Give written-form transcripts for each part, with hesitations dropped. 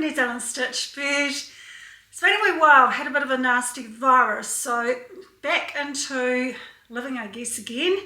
New Zealand Stitch, but it's been a wee while. Had a bit of a nasty virus, so back into living, I guess, again.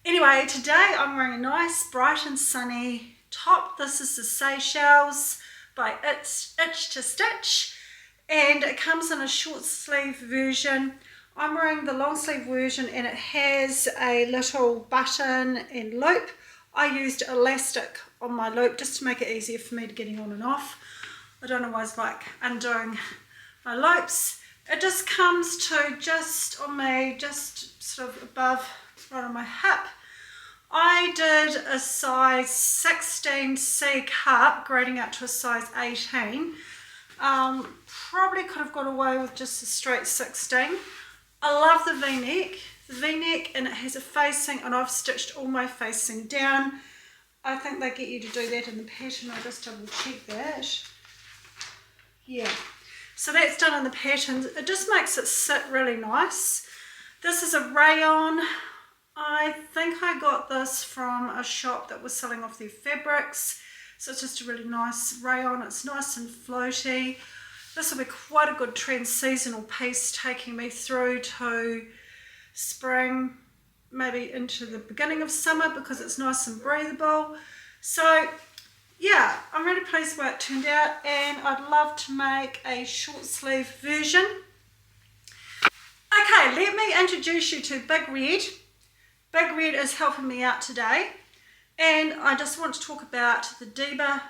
Anyway, today I'm wearing a nice bright and sunny top. This is the Seychelles by itchtostitch, and it comes in a short sleeve version. I'm wearing the long sleeve version and it has a little button and loop. I used elastic on my loop just to make it easier for me to getting on and off. I don't always like undoing my loops. It just comes to just on me, just sort of above, right on my hip. I did a size 16 C cup, grading up to a size 18. Probably could have got away with just a straight 16. I love the v-neck, and it has a facing, and I've stitched all my facing down. I think they get you to do that in the pattern. I'll just double check that. Yeah, so that's done in the pattern. It just makes it sit really nice. This is a rayon. I think I got this from a shop that was selling off their fabrics. So it's just a really nice rayon. It's nice and floaty. This will be quite a good trans-seasonal piece, taking me through to spring, maybe into the beginning of summer, because it's nice and breathable. So yeah, I'm really pleased with how it turned out, and I'd love to make a short sleeve version. Okay, let me introduce you to Big Red. Big Red is helping me out today, and I just want to talk about the Deba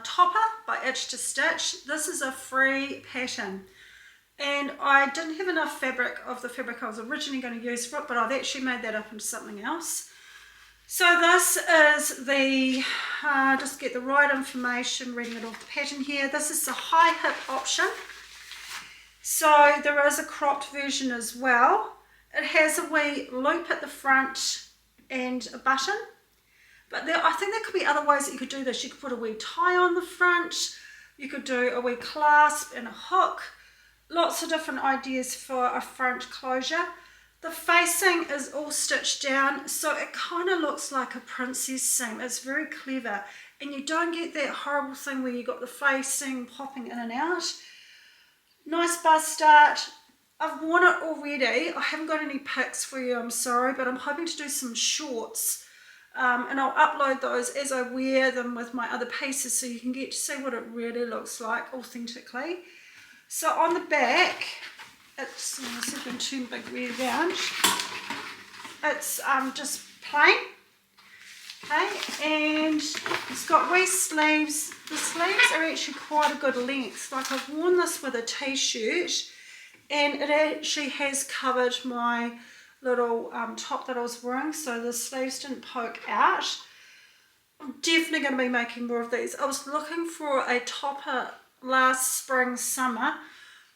Topper by itchtostitch. This is a free pattern, and I didn't have enough fabric of the fabric I was originally going to use for it, but I've actually made that up into something else. So this is the, just get the right information, reading it off the pattern here. This is the high hip option. So there is a cropped version as well. It has a wee loop at the front and a button. But I think there could be other ways that you could do this. You could put a wee tie on the front. You could do a wee clasp and a hook. Lots of different ideas for a front closure. The facing is all stitched down, so it kind of looks like a princess seam. It's very clever, and you don't get that horrible thing where you got the facing popping in and out. Nice bust start. I've worn it already. I haven't got any pics for you, I'm sorry, but I'm hoping to do some shorts, and I'll upload those as I wear them with my other pieces, so you can get to see what it really looks like authentically. So on the back, it's, let's see if I can turn Big Red around. It's just plain, okay, and it's got wee sleeves. The sleeves are actually quite a good length. Like, I've worn this with a t-shirt, and it actually has covered my little top that I was wearing, so the sleeves didn't poke out. I'm definitely going to be making more of these. I was looking for a topper last spring, summer,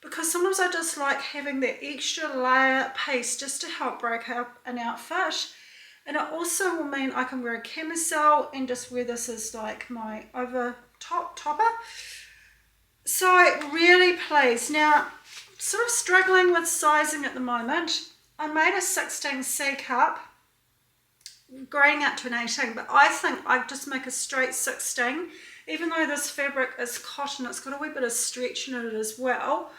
because sometimes I just like having that extra layer piece just to help break up an outfit. And it also will mean I can wear a camisole and just wear this as like my over top topper. So really pleased. Now, sort of struggling with sizing at the moment. I made a 16 C cup, grading up to an 18, but I think I'd just make a straight 16. Even though this fabric is cotton, it's got a wee bit of stretch in it as well.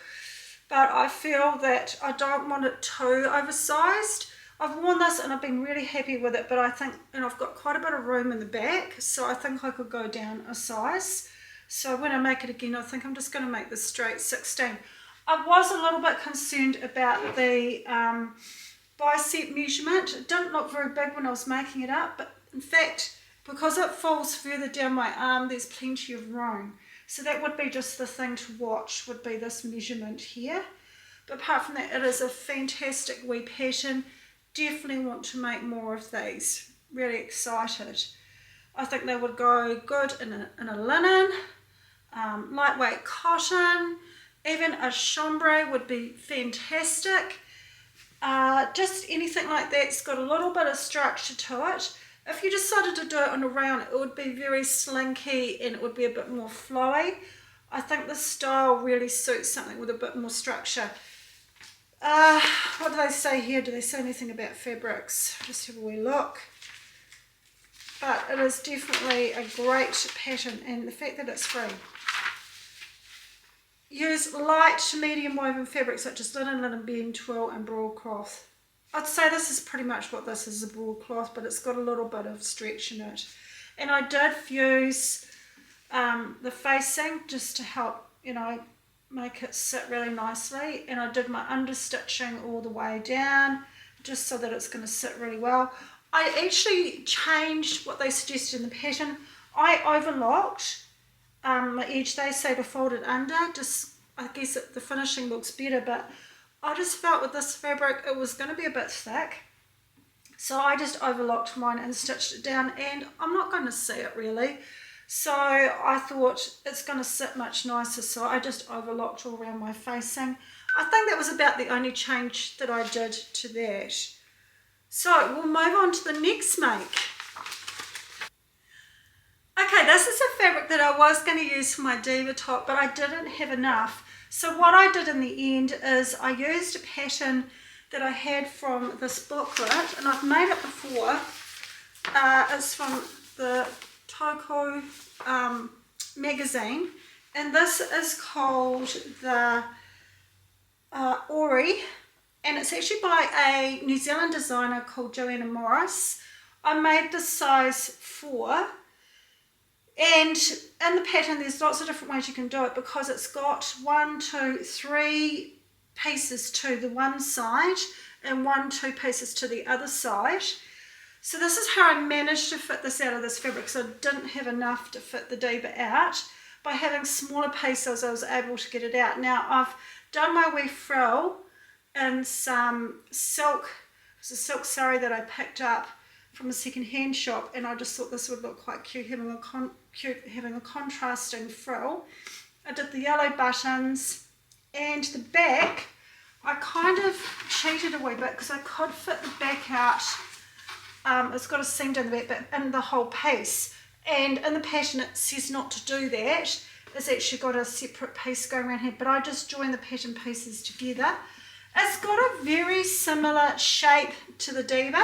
But I feel that I don't want it too oversized. I've worn this and I've been really happy with it, but I think, and I've got quite a bit of room in the back, so I think I could go down a size. So when I make it again, I think I'm just going to make this straight 16. I was a little bit concerned about the bicep measurement. It didn't look very big when I was making it up, but in fact, because it falls further down my arm, there's plenty of room. So that would be just the thing to watch, would be this measurement here. But apart from that, it is a fantastic wee pattern. Definitely want to make more of these. Really excited. I think they would go good in a linen, lightweight cotton, even a chambray would be fantastic. Just anything like that's got a little bit of structure to it. If you decided to do it on a rayon, it would be very slinky and it would be a bit more flowy. I think the style really suits something with a bit more structure. What do they say here? Do they say anything about fabrics? Just have a wee look. But it is definitely a great pattern, and the fact that it's free. use light to medium woven fabrics such as linen, linen bean, twill and broadcloth. I'd say this is pretty much what this is, a broadcloth, but it's got a little bit of stretch in it. And I did fuse the facing just to help, you know, make it sit really nicely. And I did my understitching all the way down just so that it's going to sit really well. I actually changed what they suggested in the pattern. I overlocked the edge. They say to fold it under, just I guess the finishing looks better, but I just felt with this fabric it was going to be a bit thick, so I just overlocked mine and stitched it down, and I'm not going to see it really, so I thought it's going to sit much nicer, so I just overlocked all around my facing. I think that was about the only change that I did to that. So we'll move on to the next make. Okay, this is a fabric that I was going to use for my Deba top, but I didn't have enough. So what I did in the end is I used a pattern that I had from this booklet, and I've made it before. It's from the Toko magazine, and this is called the Auri, and it's actually by a New Zealand designer called Joanna Morris. I made this size 4. And in the pattern there's lots of different ways you can do it, because it's got 1, 2, 3 pieces to the one side and 1, 2 pieces to the other side. So this is how I managed to fit this out of this fabric, so I didn't have enough to fit the Deba out. By having smaller pieces I was able to get it out. Now I've done my wee frill in some silk, it's a silk sari that I picked up from a second-hand shop, and I just thought this would look quite cute having a contrasting frill. I did the yellow buttons, and the back I kind of cheated a wee bit because I could fit the back out. It's got a seam down the back, but in the whole piece, and in the pattern it says not to do that. It's actually got a separate piece going around here, but I just joined the pattern pieces together. It's got a very similar shape to the Deba.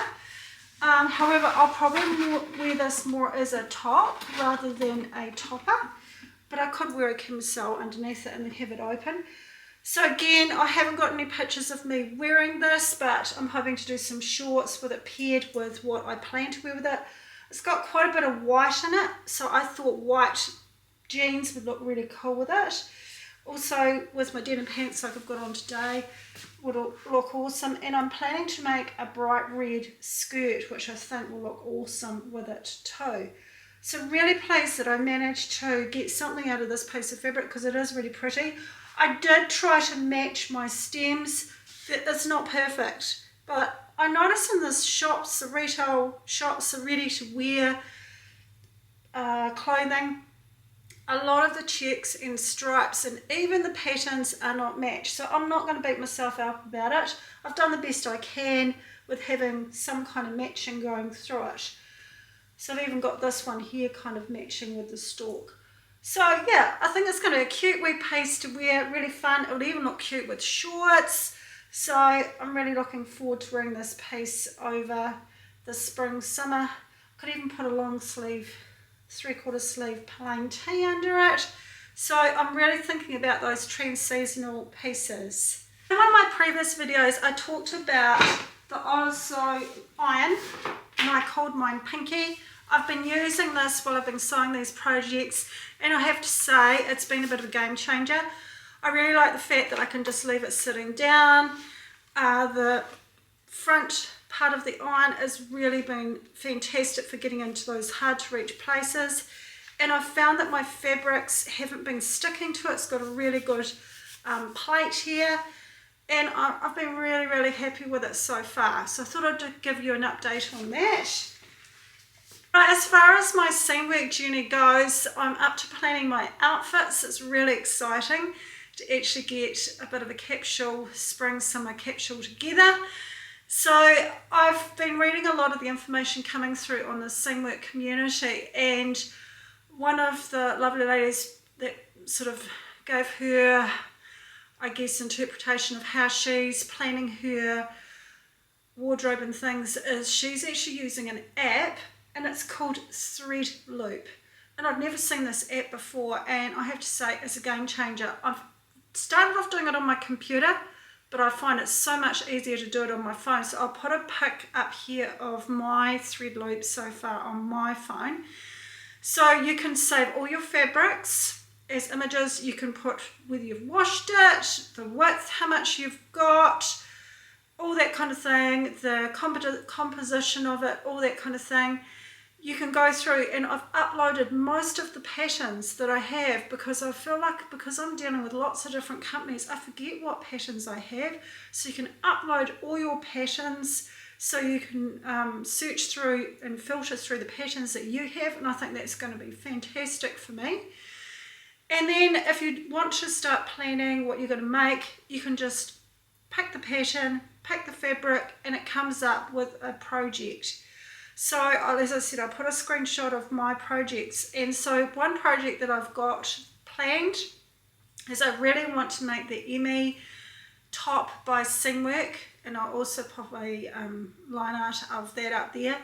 However, I'll probably wear this more as a top rather than a topper, but I could wear a camisole underneath it and then have it open. So again, I haven't got any pictures of me wearing this, but I'm hoping to do some shorts with it paired with what I plan to wear with it. It's got quite a bit of white in it, so I thought white jeans would look really cool with it. Also with my denim pants like I've got on today would look awesome, and I'm planning to make a bright red skirt which I think will look awesome with it too. So really pleased that I managed to get something out of this piece of fabric because it is really pretty. I did try to match my stems. It's not perfect, but I noticed in the shops, the retail shops, the ready to wear clothing, a lot of the checks and stripes and even the patterns are not matched, so I'm not going to beat myself up about it. I've done the best I can with having some kind of matching going through it. So I've even got this one here kind of matching with the stalk. So yeah, I think it's going to be a cute wee piece to wear, really fun. It'll even look cute with shorts. So I'm really looking forward to wearing this piece over the spring, summer. Could even put a long sleeve, 3/4 sleeve plain tee under it. So I'm really thinking about those trans-seasonal pieces. In one of my previous videos I talked about the Oliso iron, and I called mine Pinky. I've been using this while I've been sewing these projects, and I have to say it's been a bit of a game changer. I really like the fact that I can just leave it sitting down. The front part of the iron has really been fantastic for getting into those hard to reach places, and I've found that my fabrics haven't been sticking to it. It's got a really good plate here, and I've been really happy with it so far. So I thought I'd give you an update on that. Right, as far as my Seamwork journey goes, I'm up to planning my outfits. It's really exciting to actually get a bit of a capsule, spring summer capsule together. So I've been reading a lot of the information coming through on the Seamwork community, and one of the lovely ladies that sort of gave her, I guess, interpretation of how she's planning her wardrobe and things is she's actually using an app, and it's called Thread Loop. And I've never seen this app before, and I have to say it's a game changer. I've started off doing it on my computer, but I find it so much easier to do it on my phone. So I'll put a pic up here of my thread loop so far on my phone. So you can save all your fabrics as images. You can put whether you've washed it, the width, how much you've got, all that kind of thing, the composition of it, all that kind of thing. You can go through, and I've uploaded most of the patterns that I have because I feel like, because I'm dealing with lots of different companies, I forget what patterns I have. So you can upload all your patterns, so you can search through and filter through the patterns that you have, and I think that's going to be fantastic for me. And then if you want to start planning what you're going to make, you can just pick the pattern, pick the fabric, and it comes up with a project. So as I said, I put a screenshot of my projects, and so one project that I've got planned is I really want to make the Emmy top by Seamwork, and I'll also pop a line art of that up there.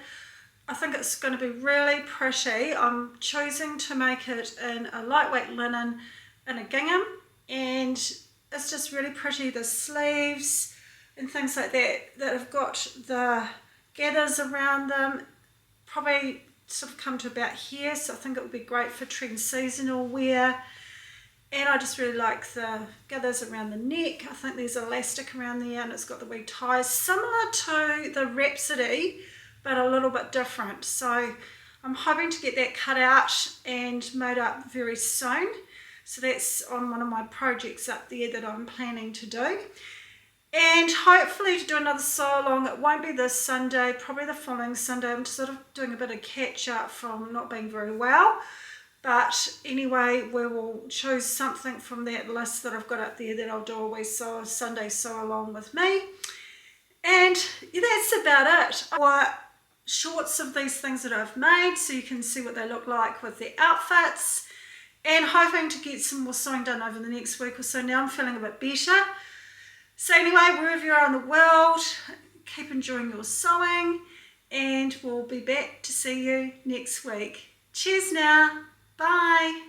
I think it's going to be really pretty. I'm choosing to make it in a lightweight linen in a gingham, and it's just really pretty. The sleeves and things like that have got the gathers around them, probably sort of come to about here, so I think it would be great for trend seasonal wear. And I just really like the gathers around the neck. I think there's elastic around there, and it's got the wee ties, similar to the Rhapsody, but a little bit different. So I'm hoping to get that cut out and made up very soon. So that's on one of my projects up there that I'm planning to do. And hopefully to do another sew along. It won't be this Sunday, probably the following Sunday. I'm sort of doing a bit of catch up from not being very well. But anyway, we will choose something from that list that I've got up there that I'll do a wee Sunday sew along with me. And yeah, that's about it. Or shorts of these things that I've made, so you can see what they look like with their outfits. And hoping to get some more sewing done over the next week or so. Now I'm feeling a bit better. So anyway, wherever you are in the world, keep enjoying your sewing, and we'll be back to see you next week. Cheers now. Bye.